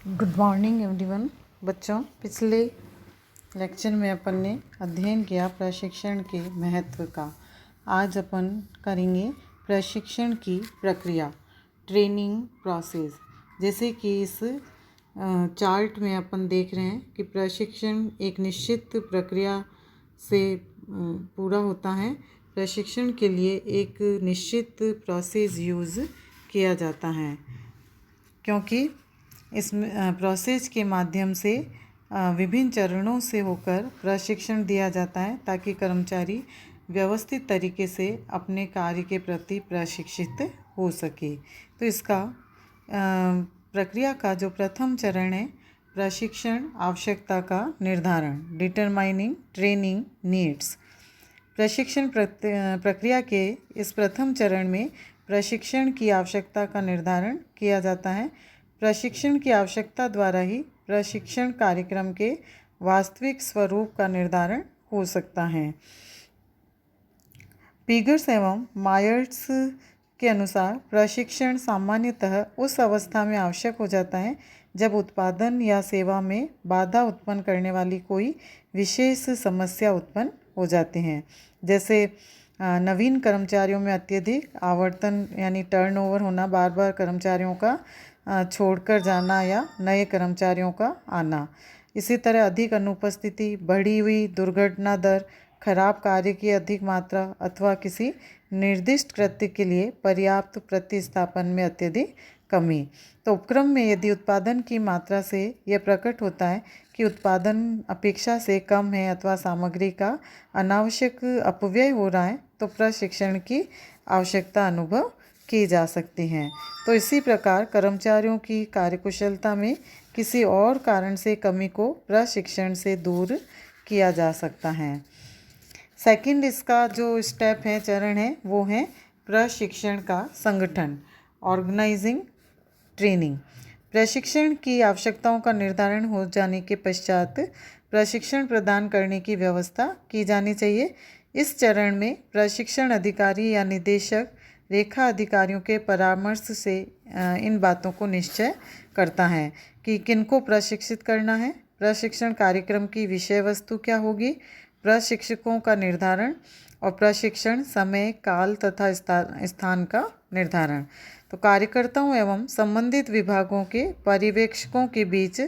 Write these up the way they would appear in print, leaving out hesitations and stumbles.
Good morning everyone. बच्चों, पिछले lecture में अपन ने अध्ययन किया प्रशिक्षण के महत्व का। आज अपन करेंगे प्रशिक्षण की प्रक्रिया, ट्रेनिंग प्रोसेस। जैसे कि इस चार्ट में अपन देख रहे हैं कि प्रशिक्षण एक निश्चित प्रक्रिया से पूरा होता है। प्रशिक्षण के लिए एक निश्चित प्रोसेस यूज़ किया जाता है, क्योंकि इस प्रोसेस के माध्यम से विभिन्न चरणों से होकर प्रशिक्षण दिया जाता है ताकि कर्मचारी व्यवस्थित तरीके से अपने कार्य के प्रति प्रशिक्षित हो सके। तो इसका प्रक्रिया का जो प्रथम चरण है, प्रशिक्षण आवश्यकता का निर्धारण, डिटरमाइनिंग ट्रेनिंग नीड्स। प्रशिक्षण प्रक्रिया के इस प्रथम चरण में प्रशिक्षण की आवश्यकता का निर्धारण किया जाता है। प्रशिक्षण की आवश्यकता द्वारा ही प्रशिक्षण कार्यक्रम के वास्तविक स्वरूप का निर्धारण हो सकता है। पीगर्स एवं मायर्स के अनुसार प्रशिक्षण सामान्यतः उस अवस्था में आवश्यक हो जाता है जब उत्पादन या सेवा में बाधा उत्पन्न करने वाली कोई विशेष समस्या उत्पन्न हो जाती हैं। जैसे नवीन कर्मचारियों में अत्यधिक आवर्तन यानी टर्नओवर होना, बार बार कर्मचारियों का छोड़कर जाना या नए कर्मचारियों का आना। इसी तरह अधिक अनुपस्थिति, बढ़ी हुई दुर्घटना दर, खराब कार्य की अधिक मात्रा अथवा किसी निर्दिष्ट कृत्य के लिए पर्याप्त प्रतिस्थापन में अत्यधिक कमी। तो उपक्रम में यदि उत्पादन की मात्रा से यह प्रकट होता है कि उत्पादन अपेक्षा से कम है अथवा सामग्री का अनावश्यक अपव्यय हो रहा है, तो प्रशिक्षण की आवश्यकता अनुभव की जा सकती हैं। तो इसी प्रकार कर्मचारियों की कार्यकुशलता में किसी और कारण से कमी को प्रशिक्षण से दूर किया जा सकता है। सेकंड इसका जो स्टेप है, चरण है, वो है प्रशिक्षण का संगठन, ऑर्गेनाइजिंग ट्रेनिंग। प्रशिक्षण की आवश्यकताओं का निर्धारण हो जाने के पश्चात प्रशिक्षण प्रदान करने की व्यवस्था की जानी चाहिए। इस चरण में प्रशिक्षण अधिकारी या निदेशक रेखा अधिकारियों के परामर्श से इन बातों को निश्चय करता है कि किनको प्रशिक्षित करना है, प्रशिक्षण कार्यक्रम की विषय वस्तु क्या होगी, प्रशिक्षकों का निर्धारण और प्रशिक्षण समय, काल तथा स्थान का निर्धारण। तो कार्यकर्ताओं एवं संबंधित विभागों के पर्यवेक्षकों के बीच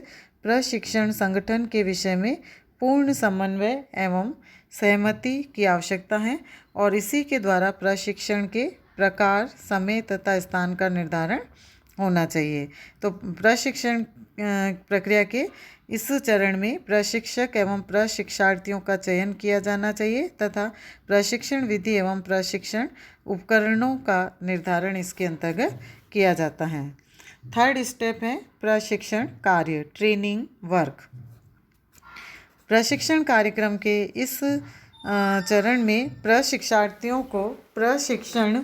प्रशिक्षण संगठन के विषय में पूर्ण समन्वय एवं सहमति की आवश्यकता है और इसी के द्वारा प्रशिक्षण के प्रकार, समय तथा स्थान का निर्धारण होना चाहिए। तो प्रशिक्षण प्रक्रिया के इस चरण में प्रशिक्षक एवं प्रशिक्षार्थियों का चयन किया जाना चाहिए तथा प्रशिक्षण विधि एवं प्रशिक्षण उपकरणों का निर्धारण इसके अंतर्गत किया जाता है। थर्ड स्टेप है प्रशिक्षण कार्य, ट्रेनिंग वर्क। प्रशिक्षण कार्यक्रम के इस चरण में प्रशिक्षार्थियों को प्रशिक्षार्थियों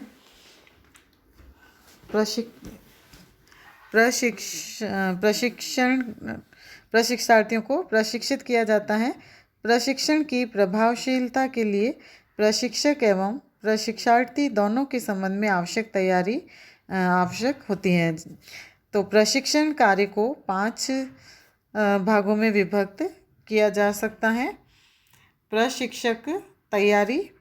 को प्रशिक्षित किया जाता है। प्रशिक्षण की प्रभावशीलता के लिए प्रशिक्षक एवं प्रशिक्षार्थी दोनों के संबंध में आवश्यक तैयारी आवश्यक होती है। तो प्रशिक्षण कार्य को 5 भागों में विभक्त किया जा सकता है। प्रशिक्षक तैयारी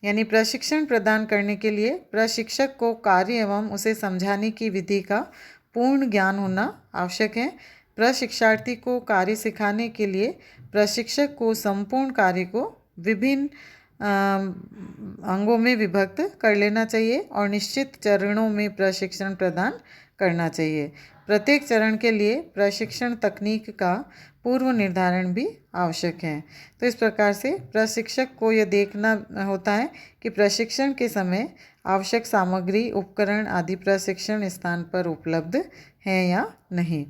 यानी प्रशिक्षण प्रदान करने के लिए प्रशिक्षक को कार्य एवं उसे समझाने की विधि का पूर्ण ज्ञान होना आवश्यक है। प्रशिक्षार्थी को कार्य सिखाने के लिए प्रशिक्षक को संपूर्ण कार्य को विभिन्न अंगों में विभक्त कर लेना चाहिए और निश्चित चरणों में प्रशिक्षण प्रदान करना चाहिए। प्रत्येक चरण के लिए प्रशिक्षण तकनीक का पूर्व निर्धारण भी आवश्यक है। तो इस प्रकार से प्रशिक्षक को यह देखना होता है कि प्रशिक्षण के समय आवश्यक सामग्री, उपकरण आदि प्रशिक्षण स्थान पर उपलब्ध हैं या नहीं।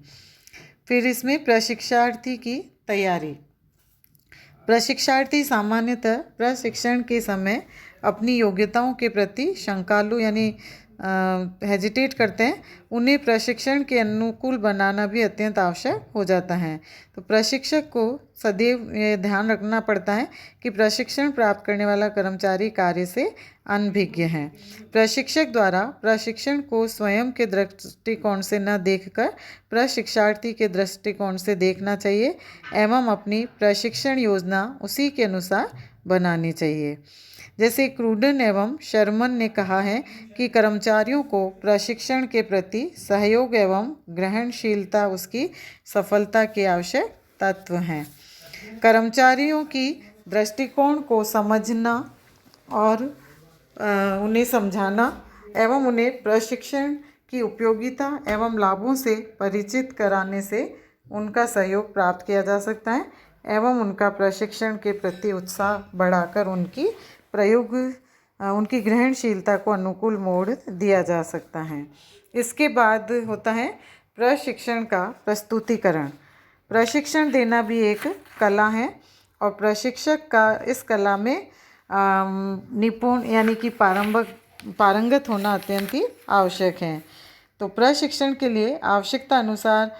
फिर इसमें प्रशिक्षार्थी की तैयारी। प्रशिक्षार्थी सामान्यतः प्रशिक्षण के समय अपनी योग्यताओं के प्रति शंकालु यानी हेजिटेट करते हैं, उन्हें प्रशिक्षण के अनुकूल बनाना भी अत्यंत आवश्यक हो जाता है। तो प्रशिक्षक को सदैव ये ध्यान रखना पड़ता है कि प्रशिक्षण प्राप्त करने वाला कर्मचारी कार्य से अनभिज्ञ है। प्रशिक्षक द्वारा प्रशिक्षण को स्वयं के दृष्टिकोण से न देखकर प्रशिक्षार्थी के दृष्टिकोण से देखना चाहिए एवं अपनी प्रशिक्षण योजना उसी के अनुसार बनानी चाहिए। जैसे क्रूडन एवं शर्मन ने कहा है कि कर्मचारियों को प्रशिक्षण के प्रति सहयोग एवं ग्रहणशीलता उसकी सफलता के आवश्यक तत्व हैं। कर्मचारियों की दृष्टिकोण को समझना और उन्हें समझाना एवं उन्हें प्रशिक्षण की उपयोगिता एवं लाभों से परिचित कराने से उनका सहयोग प्राप्त किया जा सकता है एवं उनका प्रशिक्षण के प्रति उत्साह बढ़ाकर उनकी ग्रहणशीलता को अनुकूल मोड़ दिया जा सकता है। इसके बाद होता है प्रशिक्षण का प्रस्तुतिकरण। प्रशिक्षण देना भी एक कला है और प्रशिक्षक का इस कला में निपुण यानी कि पारंगत होना अत्यंत ही आवश्यक है। तो प्रशिक्षण के लिए आवश्यकता अनुसार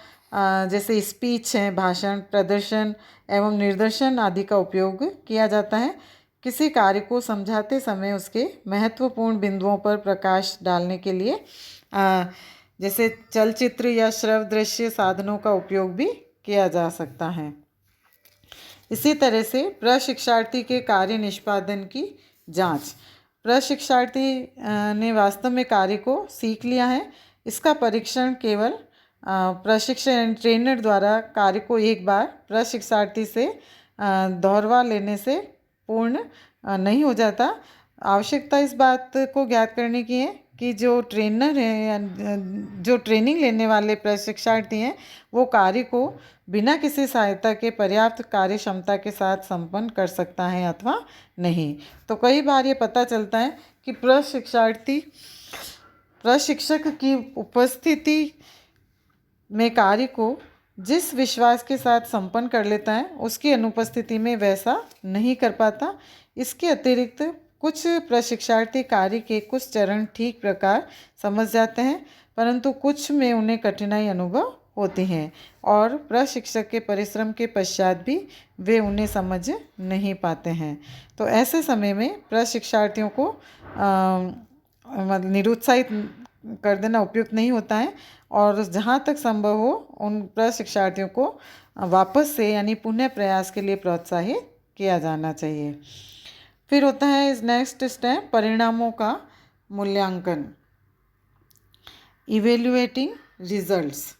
जैसे स्पीच है, भाषण, प्रदर्शन एवं निर्देशन आदि का उपयोग किया जाता है। किसी कार्य को समझाते समय उसके महत्वपूर्ण बिंदुओं पर प्रकाश डालने के लिए जैसे चलचित्र या श्रव्य दृश्य साधनों का उपयोग भी किया जा सकता है। इसी तरह से प्रशिक्षार्थी के कार्य निष्पादन की जांच। प्रशिक्षार्थी ने वास्तव में कार्य को सीख लिया है, इसका परीक्षण केवल प्रशिक्षण ट्रेनर द्वारा कार्य को एक बार प्रशिक्षार्थी से दोहरवा लेने से पूर्ण नहीं हो जाता। आवश्यकता इस बात को ज्ञात करने की है कि जो ट्रेनर हैं या जो ट्रेनिंग लेने वाले प्रशिक्षार्थी हैं वो कार्य को बिना किसी सहायता के पर्याप्त कार्य क्षमता के साथ संपन्न कर सकता है अथवा नहीं। तो कई बार ये पता चलता है कि प्रशिक्षक की उपस्थिति में कार्य को जिस विश्वास के साथ संपन्न कर लेता है उसकी अनुपस्थिति में वैसा नहीं कर पाता। इसके अतिरिक्त कुछ प्रशिक्षार्थी कार्य के कुछ चरण ठीक प्रकार समझ जाते हैं परंतु कुछ में उन्हें कठिनाई अनुभव होती हैं और प्रशिक्षक के परिश्रम के पश्चात भी वे उन्हें समझ नहीं पाते हैं। तो ऐसे समय में प्रशिक्षार्थियों को निरुत्साहित कर देना उपयुक्त नहीं होता है और जहाँ तक संभव हो उन प्रशिक्षार्थियों को वापस से यानी पुनः प्रयास के लिए प्रोत्साहित किया जाना चाहिए। फिर होता है इस नेक्स्ट स्टेप परिणामों का मूल्यांकन, इवेल्युएटिंग रिजल्ट्स।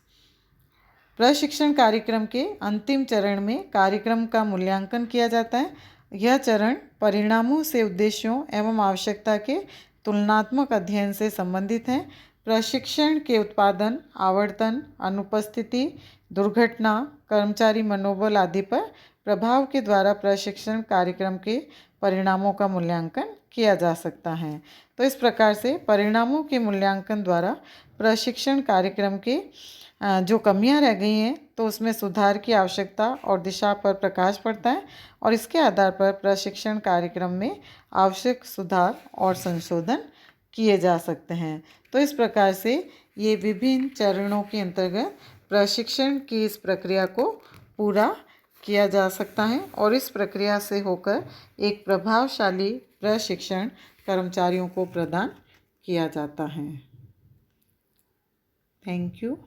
प्रशिक्षण कार्यक्रम के अंतिम चरण में कार्यक्रम का मूल्यांकन किया जाता है। यह चरण परिणामों से उद्देश्यों एवं आवश्यकता के तुलनात्मक अध्ययन से संबंधित है। प्रशिक्षण के उत्पादन, आवर्तन, अनुपस्थिति, दुर्घटना, कर्मचारी मनोबल आदि पर प्रभाव के द्वारा प्रशिक्षण कार्यक्रम के परिणामों का मूल्यांकन किया जा सकता है। तो इस प्रकार से परिणामों के मूल्यांकन द्वारा प्रशिक्षण कार्यक्रम के जो कमियां रह गई हैं तो उसमें सुधार की आवश्यकता और दिशा पर प्रकाश पड़ता है और इसके आधार पर प्रशिक्षण कार्यक्रम में आवश्यक सुधार और संशोधन किए जा सकते हैं। तो इस प्रकार से ये विभिन्न चरणों के अंतर्गत प्रशिक्षण की इस प्रक्रिया को पूरा किया जा सकता है और इस प्रक्रिया से होकर एक प्रभावशाली प्रशिक्षण कर्मचारियों को प्रदान किया जाता है। Thank you.